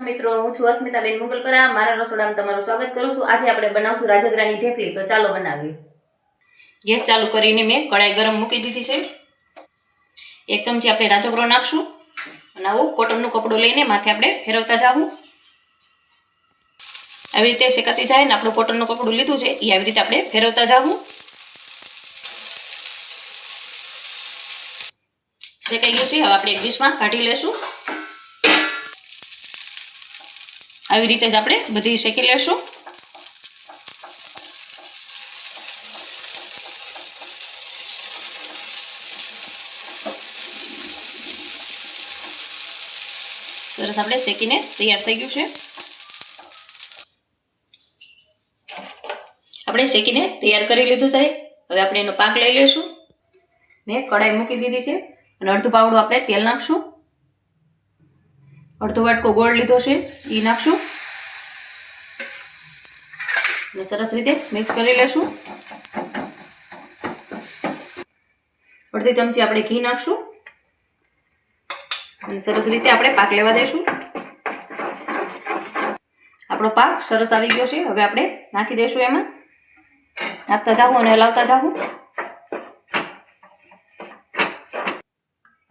મિત્રો, હું છું અસ્મિતાબેન મુગલકરા. મારા રસોડામાં તમારું સ્વાગત કરું છું. આજે આપણે બનાવશું રાજગરાની ઢેફલી. તો ચાલો બનાવીએ. ગેસ ચાલુ કરીને મેં કડાઈ ગરમ મૂકી દીધી છે. 1 ચમચી આપણે રાજગરો નાખશું અને આવું કોટનનું કપડું લઈને માથે આપણે ફેરવતા જાવું. આવી રીતે શેકાતી જાય ને આપણું કોટનનું કપડું લીધું છે એ આવી રીતે આપણે ફેરવતા જાવું. શેકાઈ ગયું છે. હવે આપણે એક ડીશમાં કાઢી લેશું. આવી રીતે જ આપણે બધી શેકી લેશું. સરસ આપણે શેકીને તૈયાર થઈ ગયું છે. આપણે શેકીને તૈયાર કરી લીધું છે. હવે આપણે એનો પાક લઈ લેશું. મેં કડાઈ મૂકી દીધી છે અને અડધું પાવડું આપણે તેલ નાખશું. અડધો વાટકો ગોળ લીધો છે એ નાખશું અને સરસ રીતે મિક્સ કરી લેશું. અડધી ચમચી આપણે ઘી નાખશું અને સરસ રીતે આપણે પાક લેવા દઈશું. આપણો પાક સરસ આવી ગયો છે. હવે આપણે નાખી દઈશું. એમાં નાખતા જાવું અને હલાવતા જાવું.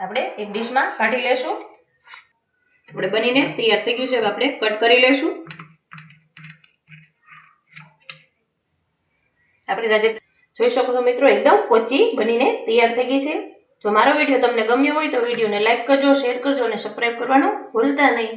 આપણે એક ડીશમાં કાઢી લેશું. આપણે બનીને તૈયાર થઈ ગયું છે. હવે આપણે કટ કરી લેશું. આપણે રાજગરા જોઈ શકો છો મિત્રો, એકદમ પોચી બનીને તૈયાર થઈ ગઈ છે. જો મારો વિડીયો તમને ગમ્યો હોય તો વિડીયોને લાઈક કરજો, શેર કરજો અને સબસ્ક્રાઈબ કરવાનું ભૂલતા નહીં.